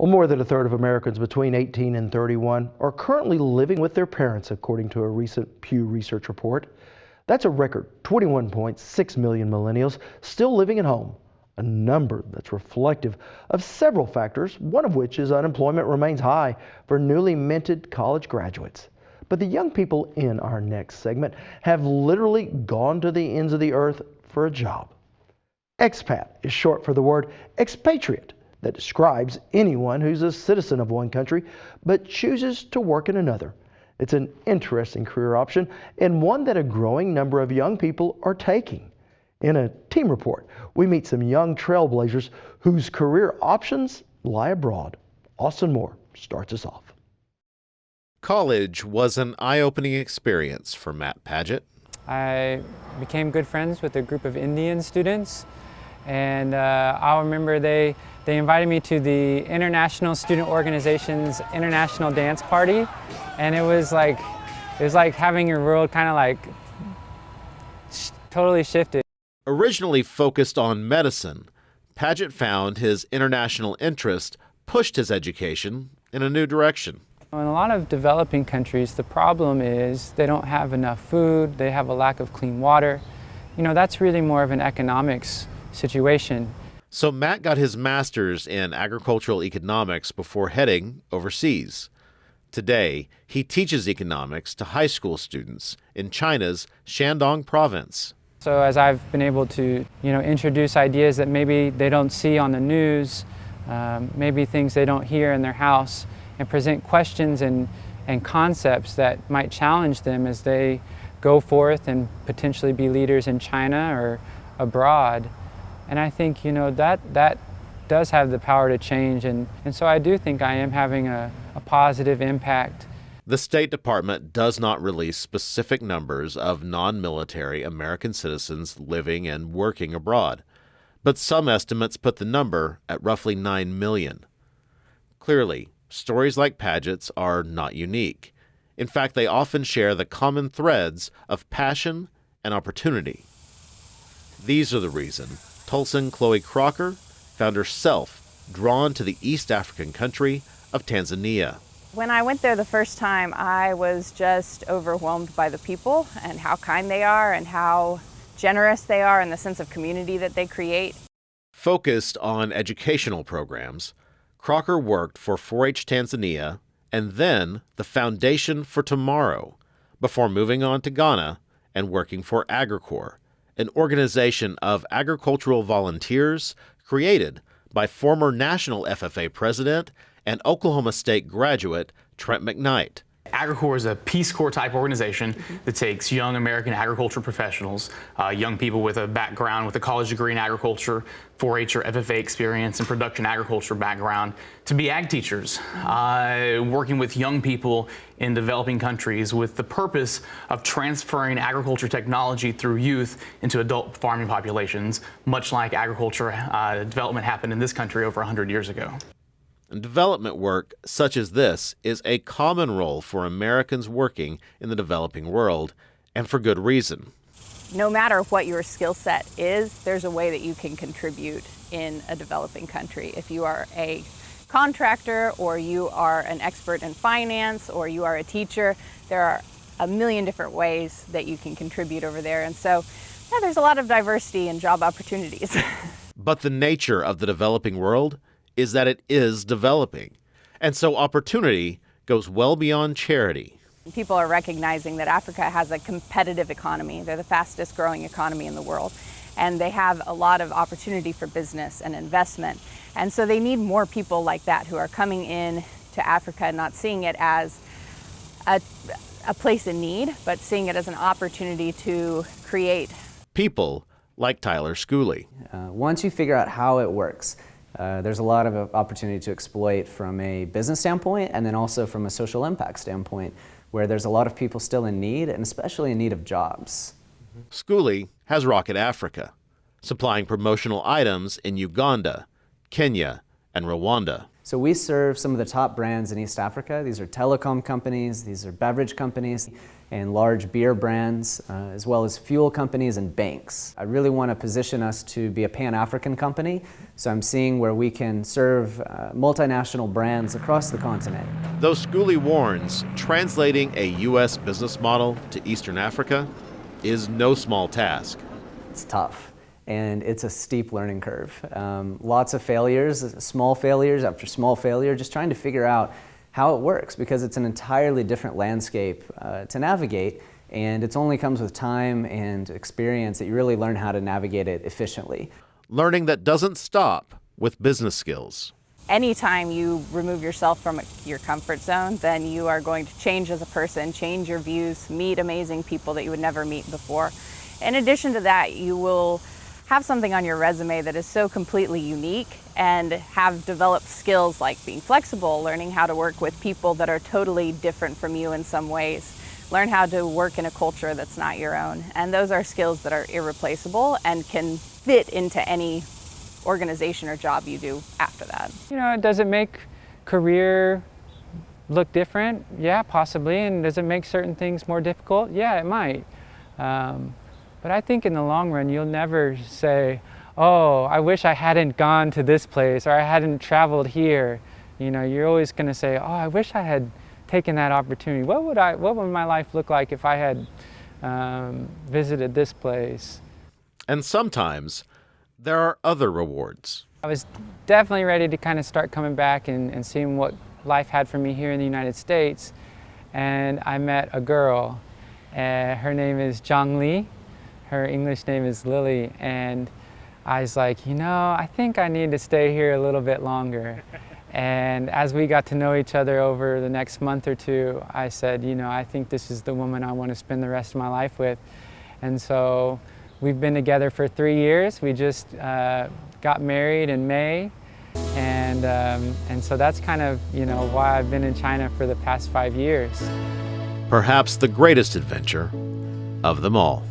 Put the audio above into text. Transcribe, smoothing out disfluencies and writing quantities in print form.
Well, more than a third of Americans between 18 and 31 are currently living with their parents, according to a recent Pew Research report. That's a record 21.6 million millennials still living at home, a number that's reflective of several factors, one of which is unemployment remains high for newly minted college graduates. But the young people in our next segment have literally gone to the ends of the earth for a job. Expat is short for the word expatriate that describes anyone who's a citizen of one country but chooses to work in another. It's an interesting career option and one that a growing number of young people are taking. In a team report, we meet some young trailblazers whose career options lie abroad. Austin Moore starts us off. College was an eye-opening experience for Matt Padgett. I became good friends with a group of Indian students, and I'll remember they invited me to the International Student Organization's International Dance Party, and it was like having your world kind of like totally shifted. Originally focused on medicine, Padgett found his international interest pushed his education in a new direction. In a lot of developing countries, the problem is they don't have enough food, they have a lack of clean water. You know, that's really more of an economics situation. So Matt got his master's in agricultural economics before heading overseas. Today, he teaches economics to high school students in China's Shandong province. So as I've been able to, introduce ideas that maybe they don't see on the news, maybe things they don't hear in their house, and present questions and concepts that might challenge them as they go forth and potentially be leaders in China or abroad. And I think, that does have the power to change. And so I do think I am having a positive impact. The State Department does not release specific numbers of non-military American citizens living and working abroad, but some estimates put the number at roughly 9 million. Clearly, stories like Padgett's are not unique. In fact, they often share the common threads of passion and opportunity. These are the reason Pulsin Crocker found herself drawn to the East African country of Tanzania. When I went there the first time, I was just overwhelmed by the people and how kind they are and how generous they are and the sense of community that they create. Focused on educational programs, Crocker worked for 4-H Tanzania and then the Foundation for Tomorrow before moving on to Ghana and working for AgriCorps, an organization of agricultural volunteers created by former National FFA president and Oklahoma State graduate Trent McKnight. AgriCorps is a Peace Corps type organization that takes young American agriculture professionals, young people with a background with a college degree in agriculture, 4-H or FFA experience, and production agriculture background to be ag teachers, working with young people in developing countries with the purpose of transferring agriculture technology through youth into adult farming populations, much like agriculture development happened in this country over 100 years ago. And development work such as this is a common role for Americans working in the developing world, and for good reason. No matter what your skill set is, there's a way that you can contribute in a developing country. If you are a contractor, or you are an expert in finance, or you are a teacher, there are a million different ways that you can contribute over there. And so, there's a lot of diversity and job opportunities. But the nature of the developing world is that it is developing. And so opportunity goes well beyond charity. People are recognizing that Africa has a competitive economy. They're the fastest growing economy in the world. And they have a lot of opportunity for business and investment. And so they need more people like that who are coming in to Africa and not seeing it as a place in need, but seeing it as an opportunity to create. People like Tyler Schooley. Once you figure out how it works, there's a lot of opportunity to exploit from a business standpoint and then also from a social impact standpoint, where there's a lot of people still in need, and especially in need of jobs. Schooley has Rocket Africa, supplying promotional items in Uganda, Kenya, and Rwanda. So we serve some of the top brands in East Africa. These are telecom companies, these are beverage companies, and large beer brands, as well as fuel companies and banks. I really want to position us to be a Pan-African company, so I'm seeing where we can serve multinational brands across the continent. Though Schooley warns, translating a U.S. business model to Eastern Africa is no small task. It's tough, and it's a steep learning curve. Lots of failures, small failures after small failure, just trying to figure out how it works, because it's an entirely different landscape to navigate, and it only comes with time and experience that you really learn how to navigate it efficiently. Learning that doesn't stop with business skills. Anytime you remove yourself from your comfort zone, then you are going to change as a person, change your views, meet amazing people that you would never meet before. In addition to that, you will have something on your resume that is so completely unique and have developed skills like being flexible, learning how to work with people that are totally different from you in some ways, learn how to work in a culture that's not your own. And those are skills that are irreplaceable and can fit into any organization or job you do after that. You know, does it make career look different? Yeah, possibly. And does it make certain things more difficult? Yeah, it might. But I think in the long run, you'll never say, oh, I wish I hadn't gone to this place or I hadn't traveled here. You know, you're always going to say, oh, I wish I had taken that opportunity. What would my life look like if I had visited this place? And sometimes there are other rewards. I was definitely ready to kind of start coming back and seeing what life had for me here in the United States. And I met a girl. Her name is Zhang Li. Her English name is Lily. And I was like, you know, I think I need to stay here a little bit longer. And as we got to know each other over the next month or two, I said, you know, I think this is the woman I want to spend the rest of my life with. And so we've been together for 3 years. We just got married in May. And so that's kind of, you know, why I've been in China for the past 5 years. Perhaps the greatest adventure of them all.